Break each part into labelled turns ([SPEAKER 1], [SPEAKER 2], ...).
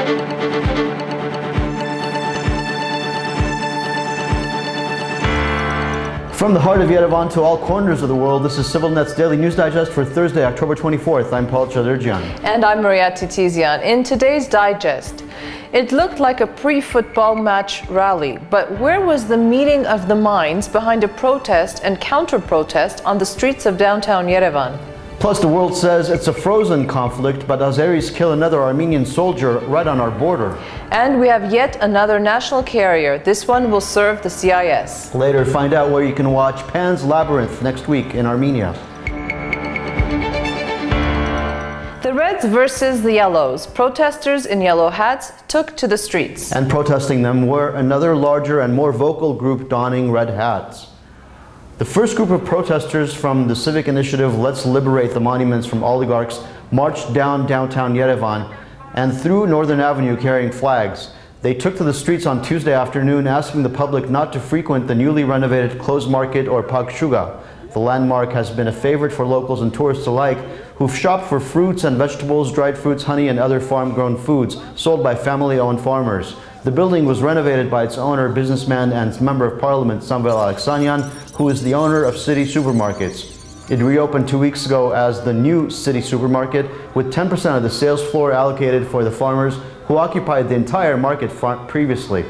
[SPEAKER 1] From the heart of Yerevan to all corners of the world, this is CivilNet's Daily News Digest for Thursday, October 24th. I'm Paul Chaderjian.
[SPEAKER 2] And I'm Maria Titizian. In today's digest, it looked like a pre-football match rally, but where was the meeting of the minds behind a protest and counter-protest on the streets of downtown Yerevan?
[SPEAKER 1] Plus, the world says it's a frozen conflict, but Azeris kill another Armenian soldier right on our border.
[SPEAKER 2] And we have yet another national carrier. This one will serve the CIS.
[SPEAKER 1] Later, find out where you can watch Pan's Labyrinth next week in Armenia.
[SPEAKER 2] The Reds versus the Yellows. Protesters in yellow hats took to the streets.
[SPEAKER 1] And protesting them were another larger and more vocal group donning red hats. The first group of protesters from the civic initiative Let's Liberate the Monuments from Oligarchs marched down downtown Yerevan and through Northern Avenue carrying flags. They took to the streets on Tuesday afternoon asking the public not to frequent the newly renovated closed market or Pagshuga. The landmark has been a favorite for locals and tourists alike who've shopped for fruits and vegetables, dried fruits, honey, and other farm-grown foods sold by family-owned farmers. The building was renovated by its owner, businessman and Member of Parliament Samvel Alexanian, who is the owner of City Supermarkets. It reopened 2 weeks ago as the new City Supermarket, with 10% of the sales floor allocated for the farmers who occupied the entire market front previously.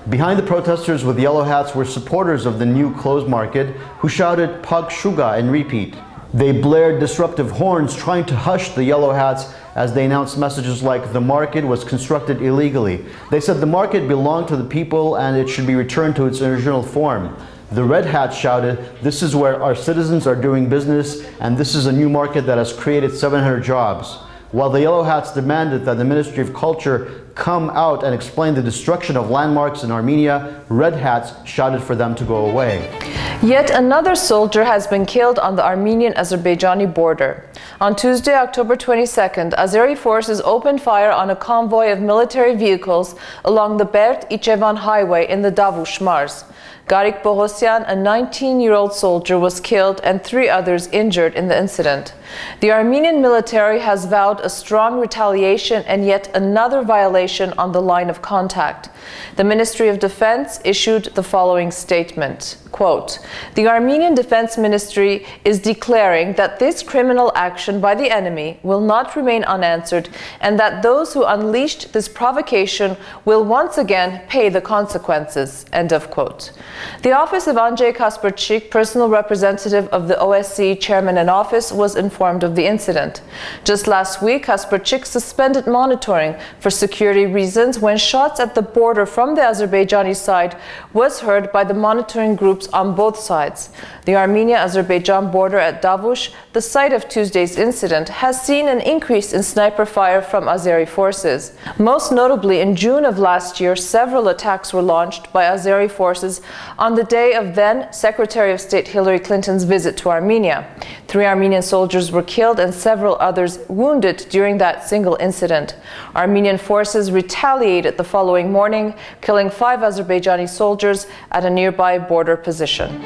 [SPEAKER 1] Behind the protesters with yellow hats were supporters of the new closed market who shouted Pagshuga in repeat. They blared disruptive horns trying to hush the yellow hats as they announced messages like the market was constructed illegally. They said the market belonged to the people and it should be returned to its original form. The red hats shouted, "This is where our citizens are doing business and this is a new market that has created 700 jobs." While the yellow hats demanded that the Ministry of Culture come out and explain the destruction of landmarks in Armenia, red hats shouted for them to go away.
[SPEAKER 2] Yet another soldier has been killed on the Armenian-Azerbaijani border. On Tuesday, October 22nd, Azeri forces opened fire on a convoy of military vehicles along the Berd-Ichevan highway in the Davush Mars. Garik Bohosyan, a 19-year-old soldier, was killed and 3 others injured in the incident. The Armenian military has vowed a strong retaliation and yet another violation on the line of contact. The Ministry of Defense issued the following statement, quote, "The Armenian Defense Ministry is declaring that this criminal action by the enemy will not remain unanswered and that those who unleashed this provocation will once again pay the consequences," end of quote. The office of Andrzej Kasperczyk, personal representative of the OSCE chairman in office, was informed of the incident. Just last week, Kasperczyk suspended monitoring for security reasons when shots at the border from the Azerbaijani side was heard by the monitoring groups on both sides. The Armenia-Azerbaijan border at Davush, the site of Tuesday's incident, has seen an increase in sniper fire from Azeri forces. Most notably, in June of last year, several attacks were launched by Azeri forces on the day of then Secretary of State Hillary Clinton's visit to Armenia. 3 Armenian soldiers were killed and several others wounded during that single incident. Armenian forces retaliated the following morning, killing 5 Azerbaijani soldiers at a nearby border position.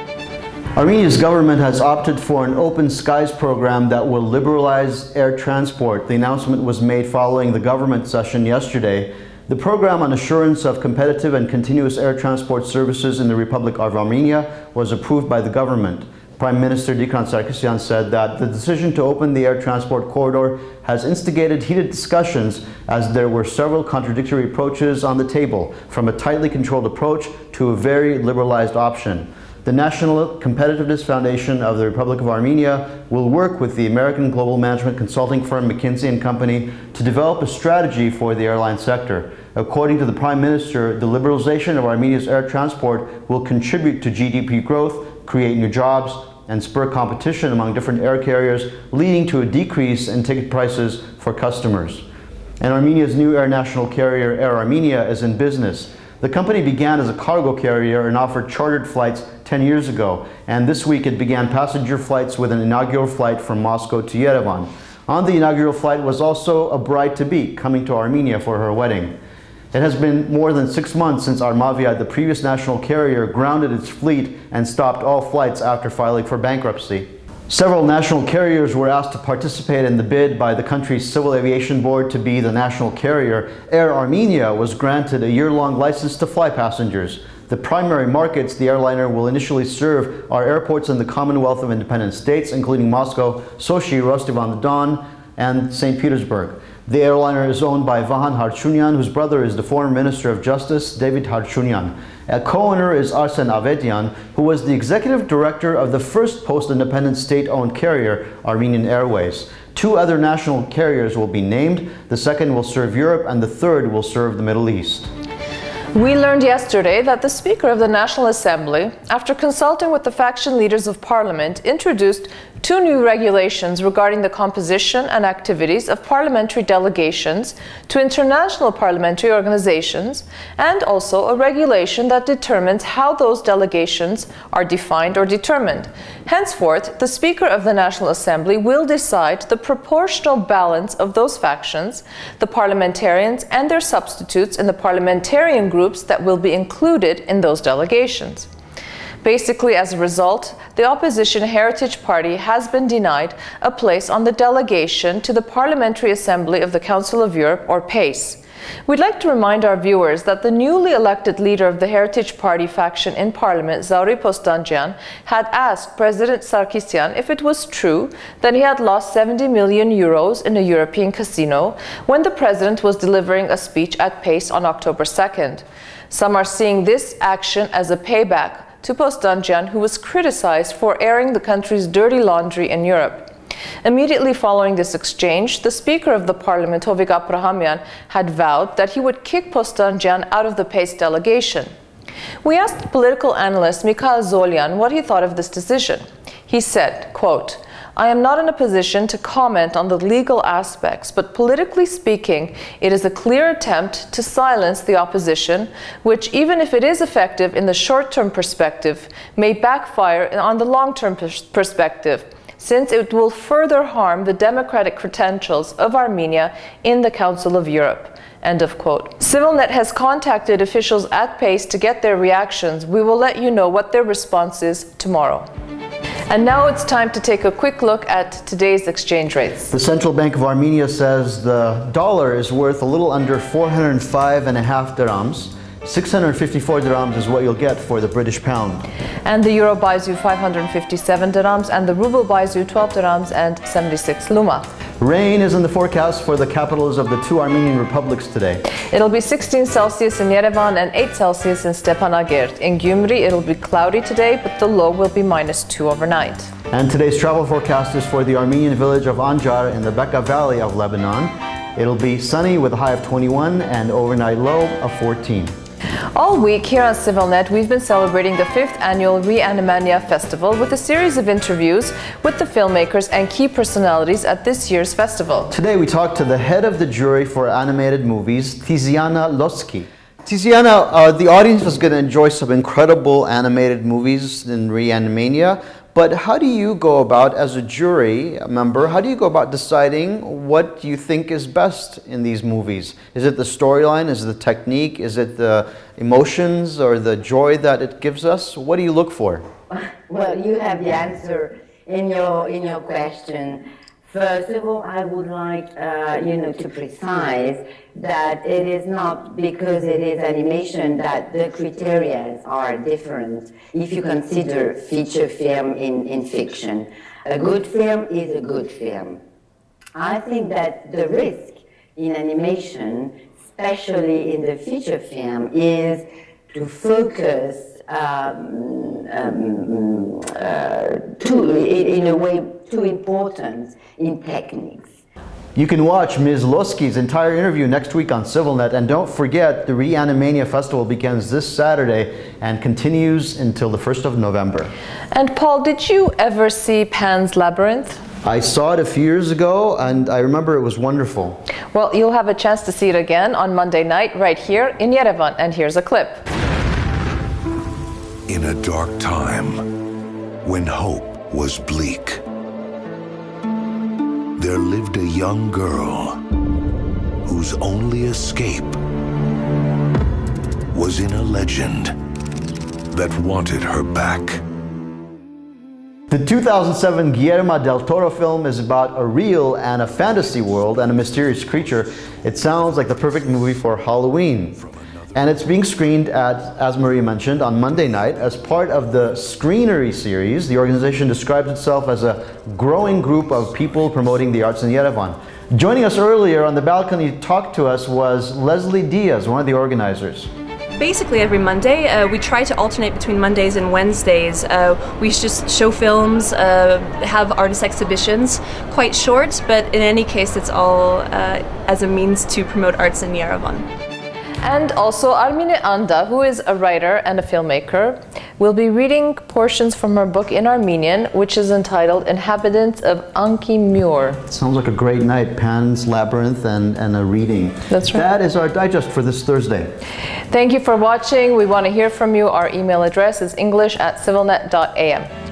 [SPEAKER 1] Armenia's government has opted for an open skies program that will liberalize air transport. The announcement was made following the government session yesterday. The program on assurance of competitive and continuous air transport services in the Republic of Armenia was approved by the government. Prime Minister Dikran Sarkisyan said that the decision to open the air transport corridor has instigated heated discussions as there were several contradictory approaches on the table, from a tightly controlled approach to a very liberalized option. The National Competitiveness Foundation of the Republic of Armenia will work with the American global management consulting firm McKinsey & Company to develop a strategy for the airline sector. According to the Prime Minister, the liberalization of Armenia's air transport will contribute to GDP growth, create new jobs, and spur competition among different air carriers, leading to a decrease in ticket prices for customers. And Armenia's new air national carrier, Air Armenia, is in business. The company began as a cargo carrier and offered chartered flights 10 years ago, and this week it began passenger flights with an inaugural flight from Moscow to Yerevan. On the inaugural flight was also a bride-to-be coming to Armenia for her wedding. It has been more than 6 months since Armavia, the previous national carrier, grounded its fleet and stopped all flights after filing for bankruptcy. Several national carriers were asked to participate in the bid by the country's Civil Aviation Board to be the national carrier. Air Armenia was granted a year-long license to fly passengers. The primary markets the airliner will initially serve are airports in the Commonwealth of Independent States, including Moscow, Sochi, Rostov-on-the-Don, and St. Petersburg. The airliner is owned by Vahan Harchunian, whose brother is the former Minister of Justice, David Harchunian. A co-owner is Arsen Avedian, who was the executive director of the first post-independent state-owned carrier, Armenian Airways. Two other national carriers will be named. The second will serve Europe, and the third will serve the Middle East.
[SPEAKER 2] We learned yesterday that the Speaker of the National Assembly, after consulting with the faction leaders of Parliament, introduced two new regulations regarding the composition and activities of parliamentary delegations to international parliamentary organizations, and also a regulation that determines how those delegations are defined or determined. Henceforth, the Speaker of the National Assembly will decide the proportional balance of those factions, the parliamentarians and their substitutes in the parliamentarian groups that will be included in those delegations. Basically, as a result, the opposition Heritage Party has been denied a place on the delegation to the Parliamentary Assembly of the Council of Europe, or PACE. We'd like to remind our viewers that the newly elected leader of the Heritage Party faction in Parliament, Zauri Postanjian, had asked President Sarkisyan if it was true that he had lost 70 million euros in a European casino when the president was delivering a speech at PACE on October 2nd. Some are seeing this action as a payback to Postanjian, who was criticized for airing the country's dirty laundry in Europe. Immediately following this exchange, the Speaker of the Parliament, Hovik Abrahamyan, had vowed that he would kick Postanjian out of the PACE delegation. We asked political analyst Mikhail Zolyan what he thought of this decision. He said, quote, "I am not in a position to comment on the legal aspects, but politically speaking, it is a clear attempt to silence the opposition, which, even if it is effective in the short-term perspective, may backfire on the long-term perspective, since it will further harm the democratic credentials of Armenia in the Council of Europe." End of quote. CivilNet has contacted officials at PACE to get their reactions. We will let you know what their response is tomorrow. And now it's time to take a quick look at today's exchange rates.
[SPEAKER 1] The Central Bank of Armenia says the dollar is worth a little under 405.5 dirhams. 654 dirhams is what you'll get for the British pound.
[SPEAKER 2] And the euro buys you 557 dirhams, and the ruble buys you 12 dirhams and 76 luma.
[SPEAKER 1] Rain is in the forecast for the capitals of the two Armenian republics today.
[SPEAKER 2] It'll be 16 Celsius in Yerevan and 8 Celsius in Stepanakert. In Gyumri, it'll be cloudy today, but the low will be -2 overnight.
[SPEAKER 1] And today's travel forecast is for the Armenian village of Anjar in the Bekaa Valley of Lebanon. It'll be sunny with a high of 21 and overnight low of 14.
[SPEAKER 2] All week here on CivilNet, we've been celebrating the 5th annual Animania Festival with a series of interviews with the filmmakers and key personalities at this year's festival.
[SPEAKER 1] Today we talked to the head of the jury for animated movies, Tiziana Loski. Tiziana, the audience is going to enjoy some incredible animated movies in Animania, but how do you go about, as a jury member, how do you go about deciding what you think is best in these movies? Is it the storyline? Is it the technique? Is it the emotions or the joy that it gives us? What do you look for?
[SPEAKER 3] Well, you have the answer in your question. First of all, I would like to precise that it is not because it is animation that the criteria are different if you consider feature film in fiction. A good film is a good film. I think that the risk in animation, especially in the feature film, is to focus in a way too important in techniques.
[SPEAKER 1] You can watch Ms. Loski's entire interview next week on CivilNet, and don't forget the Animania Festival begins this Saturday and continues until the 1st of November.
[SPEAKER 2] And Paul, did you ever see Pan's Labyrinth?
[SPEAKER 1] I saw it a few years ago and I remember it was wonderful.
[SPEAKER 2] Well, you'll have a chance to see it again on Monday night right here in Yerevan, and here's a clip.
[SPEAKER 4] In a dark time, when hope was bleak, there lived a young girl whose only escape was in a legend that wanted her back.
[SPEAKER 1] The 2007 Guillermo del Toro film is about a real and a fantasy world and a mysterious creature. It sounds like the perfect movie for Halloween. And it's being screened at, as Maria mentioned, on Monday night as part of the Screenery series. The organization describes itself as a growing group of people promoting the arts in Yerevan. Joining us earlier on the balcony to talk to us was Leslie Diaz, one of the organizers.
[SPEAKER 5] Basically every Monday, we try to alternate between Mondays and Wednesdays. We just show films, have artist exhibitions, quite short, but in any case it's all as a means to promote arts in Yerevan.
[SPEAKER 2] And also Armine Anda, who is a writer and a filmmaker, will be reading portions from her book in Armenian, which is entitled Inhabitants of Anki Muir.
[SPEAKER 1] Sounds like a great night. Pan's Labyrinth and a reading.
[SPEAKER 2] That's right.
[SPEAKER 1] That is our digest for this Thursday.
[SPEAKER 2] Thank you for watching. We want to hear from you. Our email address is english@civilnet.am.